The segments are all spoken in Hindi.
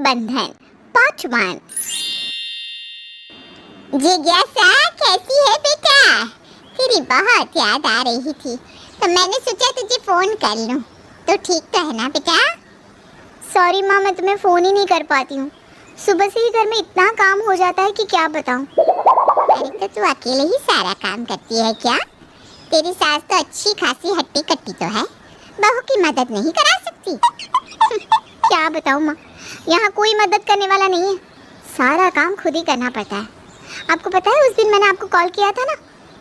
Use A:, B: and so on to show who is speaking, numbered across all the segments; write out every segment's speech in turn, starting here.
A: बंधन पार्ट 1। जिज्ञासा कैसी है बेटा? तेरी बहुत याद आ रही थी तो मैंने सोचा तुझे फोन कर लूं। तो ठीक तो है ना बेटा? सॉरी माँ, मैं तुम्हें फोन ही नहीं कर पाती हूँ। सुबह से ही घर में इतना काम हो जाता है कि क्या बताऊँ। अरे तो तू अकेले ही सारा काम करती है क्या? तेरी सास तो अच्छी खासी हट्टी कट्टी तो है, बहू की मदद नहीं करा सकती। क्या बताऊँ माँ, यहाँ कोई मदद करने वाला नहीं है, सारा काम खुद ही करना पड़ता है। आपको पता है उस दिन मैंने आपको कॉल किया था ना,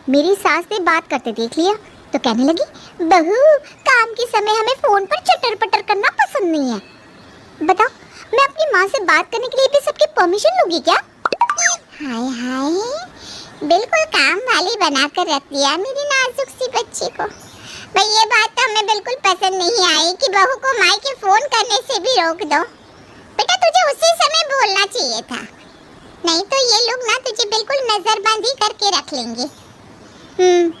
A: मेरी सास ने बात करते देख लिया तो कहने लगी बहू काम के समय हमें फोन पर चटर पटर करना पसंद नहीं है। बताओ, मैं अपनी माँ से बात करने के लिए भी सबकी परमिशन लूंगी क्या? हाय हाय, बिल्कुल काम वाली बनाकर रख दिया मेरी नाजुक सी बच्ची को। भाई ये बात तो हमें बिल्कुल पसंद नहीं आई कि बहू को माँ के फोन करने से भी रोक दो। बेटा तुझे उसी समय बोलना चाहिए था, नहीं तो ये लोग ना तुझे बिल्कुल नजरबंदी करके रख लेंगे।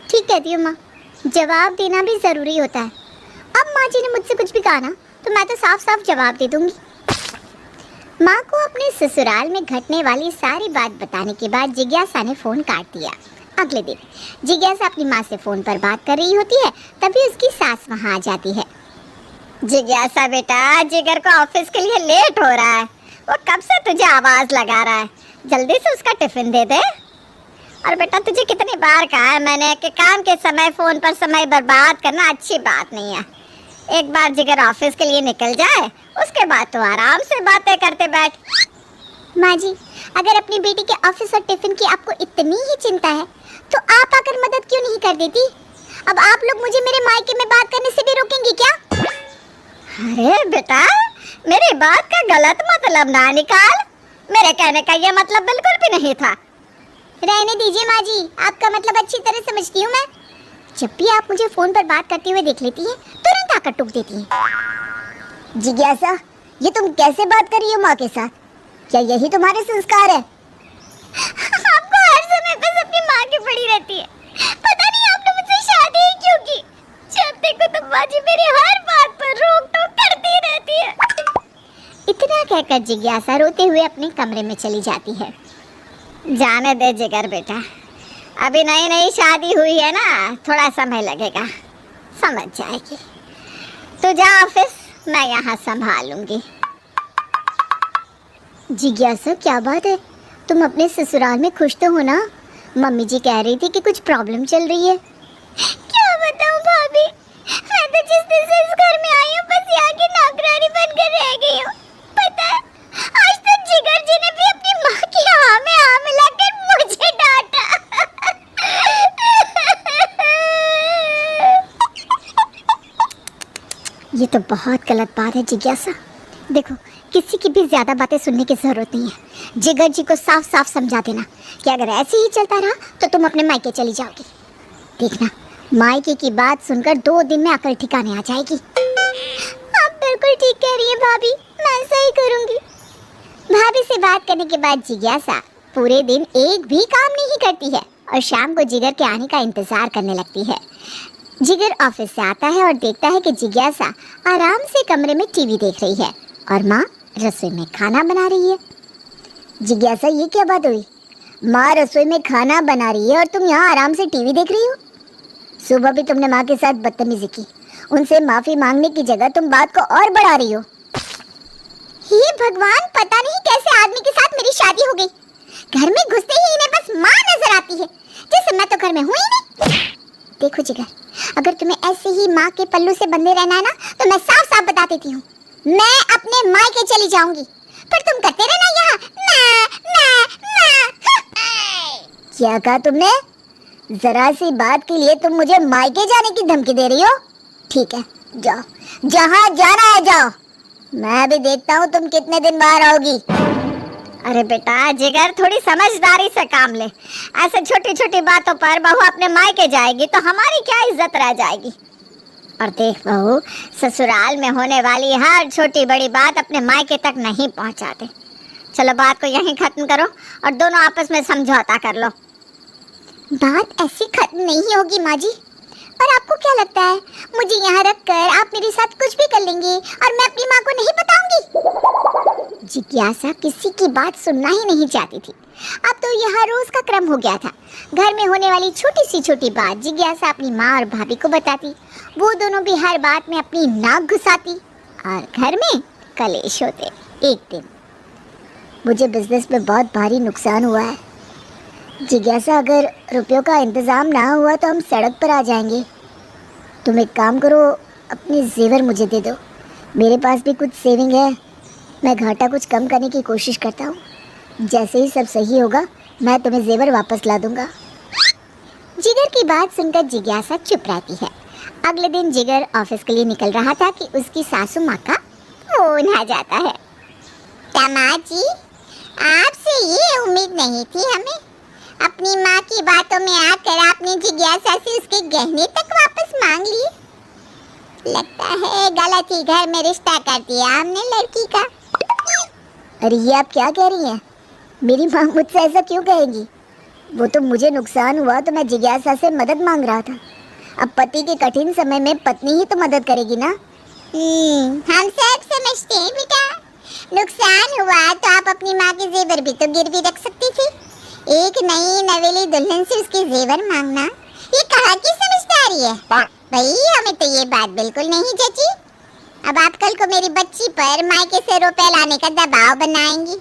A: ठीक कहती हो माँ, जवाब देना भी जरूरी होता है। अब माँ जी ने मुझसे कुछ भी कहा ना तो मैं तो साफ साफ जवाब दे दूंगी। माँ को अपने ससुराल में घटने वाली सारी बात बताने के बाद जिज्ञासा ने फोन काट दिया। अगले दिन जिज्ञासा अपनी माँ से फोन पर बात कर रही होती है, तभी उसकी सास वहाँ आ जाती है। जिज्ञासा बेटा, जिगर को ऑफिस के लिए लेट हो रहा है, वो कब से तुझे आवाज लगा रहा है, जल्दी से उसका टिफिन दे दे। और बेटा तुझे कितनी बार कहा है मैंने कि काम के समय फोन पर समय बर्बाद करना अच्छी बात नहीं है। एक बार जिगर ऑफिस के लिए निकल जाए उसके बाद तो आराम से बातें करते बैठ। माँ जी, अगर अपनी बेटी के ऑफिस और टिफिन की आपको इतनी ही चिंता है तो आप आकर मदद क्यों नहीं कर देती? अब आप लोग मुझे मेरे मायके में बात करने से भी रोकेंगे क्या? अरे बेटा, मेरी बात का गलत मतलब ना निकाल, मेरे कहने का ये मतलब बिल्कुल भी नहीं था। रहने दीजिए माँ जी, आपका मतलब अच्छी तरह समझती हूँ मैं। जब भी आप मुझे फोन पर बात करते हुए देख लेती हैं, तुरंत आकर टोक देती हैं। जिज्ञासा, ये तुम कैसे बात कर रही हो माँ के साथ? क्या यही तुम्हारे संस्कार है? आपको हर समय बस अपनी माँ की पड़ी रहती है, पता नहीं आपने मुझसे शादी ही क्यों की। जब देखो तुम माँ जी मेरी हर बात पर रोक टोक करती रहती है। इतना कहकर जिज्ञासा रोते हुए अपने कमरे में चली जाती है। जाने दे जिगर बेटा, अभी नई नई शादी हुई है ना, थोड़ा समय लगेगा, समझ जाएगी। तो जा ऑफिस, मैं यहाँ संभाल लूंगी। जिज्ञासा क्या बात है, तुम अपने ससुराल में खुश तो हो ना? मम्मी जी कह रही थी कि कुछ प्रॉब्लम चल रही है। क्या बताऊं भाभी, मैं तो जिस दिन से इस घर में आई हूँ बस यहाँ की नौकरानी बनकर रह गई हूँ। पता है, आज तक जिगर जी ने भी अपनी माँ की हाँ में हाँ मिलाकर मुझे डांटा। ये तो बहुत गलत बात है जिज्ञासा। देखो, किसी की भी ज्यादा बातें सुनने की जरूरत नहीं है। जिगर जी को साफ साफ समझा देना कि अगर ऐसे ही चलता रहा तो तुम अपने मायके चली जाओगी। देखना, मायके की बात सुनकर 2 दिन में अकल ठिकाने आ जाएगी। आप बिल्कुल ठीक कह रही है भाभी, मैं ऐसा ही करूंगी। भाभी से बात करने के बाद जिज्ञासा पूरे दिन एक भी काम नहीं करती है और शाम को जिगर के आने का इंतजार करने लगती है। जिगर ऑफिस से आता है और देखता है कि जिज्ञासा आराम से कमरे में टीवी देख रही है और माँ रसोई में खाना बना रही है। जिज्ञासा, ये क्या बात हुई? माँ रसोई में खाना बना रही है और तुम यहाँ आराम से टीवी देख रही हो? सुबह भी तुमने माँ के साथ बदतमीजी की, उनसे माफी मांगने की जगह तुम बात को और बढ़ा रही हो। हे भगवान, पता नहीं कैसे आदमी के साथ मेरी शादी हो गई। घर में घुसते ही इन्हें बस माँ नजर आती है, जैसे मैं तो घर में हूँ ही नहीं। देखो जिगर, अगर तुम्हें ऐसे ही माँ के पल्लू से बंधे रहना है ना तो मैं साफ साफ बता देती हूँ, मैं अपने मायके चली जाऊंगी। पर तुम करते रहना यहाँ ना ना ना। क्या कहा तुमने? जरा सी बात के लिए तुम मुझे मायके जाने की धमकी दे रही हो? ठीक है, जाओ, जहाँ जाना है जाओ, मैं भी देखता हूँ तुम कितने दिन बाहर आओगी। अरे बेटा जिगर, थोड़ी समझदारी से काम ले। ऐसे छोटी छोटी बातों पर बहू अपने मायके जाएगी तो हमारी क्या इज्जत रह जाएगी। और देख बहू, ससुराल में होने वाली हर छोटी बड़ी बात अपने मायके तक नहीं पहुंचाते। चलो बात को यहीं खत्म करो और दोनों आपस में समझौता कर लो। बात ऐसी खत्म नहीं होगी माँ जी। और आपको क्या लगता है मुझे यहाँ रखकर आप मेरे साथ कुछ भी कर लेंगे और मैं अपनी माँ को नहीं बताऊंगी? जिज्ञासा किसी की बात सुनना ही नहीं चाहती थी। अब तो यह रोज का क्रम हो गया था। घर में होने वाली छोटी सी छोटी बात जिज्ञासा अपनी माँ और भाभी को बताती। वो दोनों भी हर बात में अपनी नाक घुसाती और घर में कलेश होते। एक दिन, मुझे बिजनेस में बहुत भारी नुकसान हुआ है जिज्ञासा, अगर रुपयों का इंतज़ाम ना हुआ तो हम सड़क पर आ जाएंगे। तुम एक काम करो, अपने जेवर मुझे दे दो। मेरे पास भी कुछ सेविंग है, मैं घाटा कुछ कम करने की कोशिश करता हूँ। जैसे ही सब सही होगा मैं तुम्हें जेवर वापस ला दूंगा। जिगर की बात सुनकर जिज्ञासा चुप रहती है। अगले दिन जिगर ऑफिस के लिए निकल रहा था कि उसकी सासू माँ का फोन आ जाता है। दामाद जी, आपसे ये उम्मीद नहीं थी हमें। अपनी माँ की बातों में आकर आपने जिज्ञासा से उसके गहने तक वापस मांग लिए। लगता है गलत ही घर में रिश्ता कर दिया हमने लड़की का। अरे ये आप क्या कह रही हैं? मेरी माँ मुझसे ऐसा क्यों कहेगी? वो तो मुझे नुकसान हुआ तो मैं जिज्ञासा से मदद मांग रहा था। अब पति के कठिन समय में पत्नी ही तो मदद करेगी ना। हम सब समझते हैं बेटा, नुकसान हुआ तो आप अपनी माँ के जेवर भी तो गिरवी रख सकती थी। एक नई नवेली दुल्हन से उसके जेवर मांगना, ये कहाँ की समझदारी है? भाई हमें तो ये बात बिल्कुल नहीं जची। अब आप कल को मेरी बच्ची पर मायके से रुपए लाने का दबाव बनाएंगी।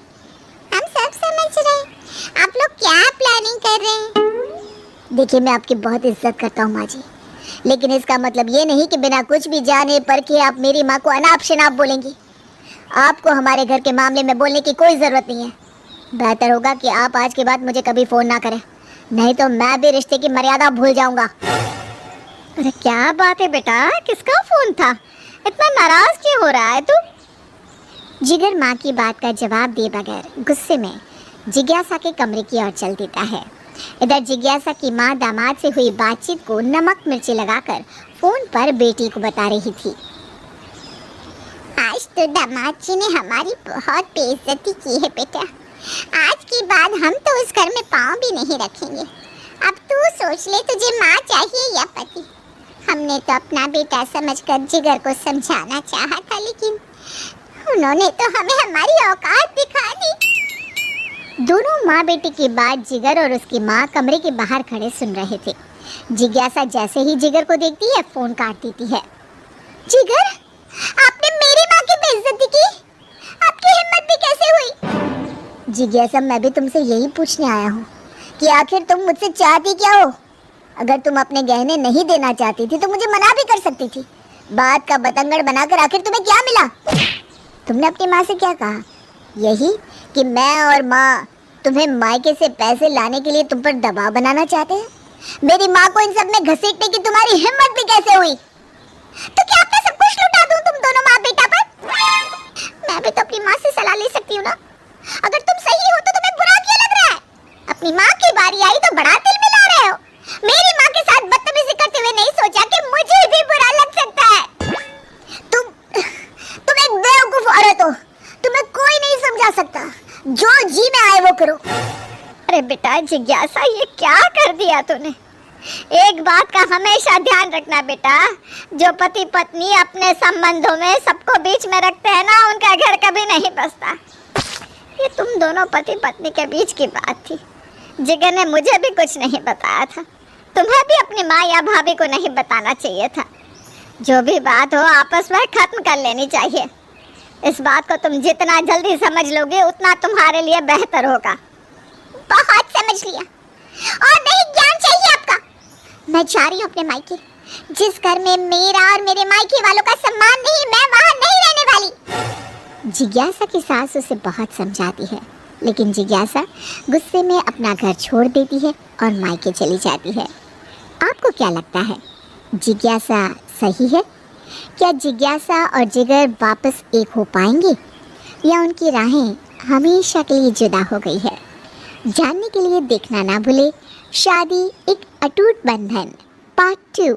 A: हम सब समझ रहे हैं आप लोग क्या प्लानिंग कर रहे हैं। देखिए, मैं आपकी बहुत इज्जत करता हूँ माँ जी, लेकिन इसका मतलब ये नहीं कि बिना कुछ भी जाने परखे आप मेरी माँ को अनाप शनाप बोलेंगी। आपको हमारे घर के मामले में बोलने की कोई ज़रूरत नहीं है। बेहतर होगा कि आप आज के बाद मुझे कभी फ़ोन ना करें, नहीं तो मैं भी रिश्ते की मर्यादा भूल जाऊंगा। अरे क्या बात है बेटा, किसका फ़ोन था? इतना नाराज़ क्यों हो रहा है तू? जिगर माँ की बात का जवाब दिए बगैर गुस्से में जिज्ञासा के कमरे की ओर चल देता है। इधर जिज्ञासा की माँ दामाद से हुई बातचीत को नमक मिर्ची लगाकर फ़ोन पर बेटी को बता रही थी। आज तो दामाद जी ने हमारी बहुत बेइज्जती की है बेटा। आज के बाद हम तो उस घर में पाँव भी नहीं रखेंगे। अब तू सोच ले, तुझे माँ चाहिए या पति? हमने तो अपना बेटा समझकर जिगर को समझाना चाहा था, लेकिन उन्होंने तो हमें हमारी औकात दिखा दी। दोनों माँ बेटी की बात जिगर और उसकी माँ कमरे के बाहर खड़े सुन रहे थे। जिज्ञासा जैसे ही जिगर को देखती है फ़ोन काट देती है। जिगर, आपने मेरी माँ की बेइज्जती की? आपकी हिम्मत भी कैसे हुई? जिज्ञासा, मैं भी तुमसे यही पूछने आया हूँ कि आखिर तुम मुझसे चाहती क्या हो? अगर तुम अपने गहने नहीं देना चाहती थी तो मुझे मना भी कर सकती थी। बात का बतंगड़ बनाकर आखिर तुम्हें क्या मिला? तुमने अपनी माँ से क्या कहा? यही कि मैं और माँ तुम्हें मायके से पैसे लाने के लिए तुम पर दबाव बनाना चाहते हैं। मेरी माँ को इन सब में घसीटने की तुम्हारी हिम्मत भी कैसे हुई? तो क्या मैं सब कुछ लुटा दूं तुम दोनों माँ बेटा पर? मैं भी तो अपनी माँ से सलाह ले सकती हूँ ना। अगर तुम सही हो तो तुम्हें बुरा क्यों लग रहा है? अपनी माँ की बारी आई तो बड़ा दिल में ला रहे हो। मेरी माँ के साथ बदतमीजी करते हुए नहीं सोचा कि मुझे भी बुरा लग सकता है। तुम एक बेवकूफ औरत हो। तुम्हें कोई नहीं समझा सकता। जो जी में आए वो करो। अरे बेटा जिज्ञासा, ये क्या कर दिया तूने? एक बात का हमेशा ध्यान रखना बेटा, जो पति पत्नी अपने संबंधों में सबको बीच में रखते हैं ना, उनका घर कभी नहीं बसता। ये तुम दोनों पति पत्नी के बीच की बात थी। जिगर ने मुझे भी कुछ नहीं बताया था। तुम्हें भी अपनी माँ या भाभी को नहीं बताना चाहिए था। जो भी बात हो आपस में खत्म कर लेनी चाहिए। इस बात को तुम जितना जल्दी समझ लोगे उतना तुम्हारे लिए बेहतर होगा। बहुत समझ लिया, और नहीं ज्ञान चाहिए आपका। मैं जा रही हूँ अपने मायके। जिस घर में मेरा और मेरे मायके वालों का सम्मान नहीं, मैं वहाँ नहीं रहने वाली। जिज्ञासा की सास उसे बहुत समझाती है, लेकिन जिज्ञासा गुस्से में अपना घर छोड़ देती है और मायके चली जाती है। आपको क्या लगता है, जिज्ञासा सही है? क्या जिज्ञासा और जिगर वापस एक हो पाएंगे या उनकी राहें हमेशा के लिए जुदा हो गई है? जानने के लिए देखना ना भूले शादी एक अटूट बंधन पार्ट 2।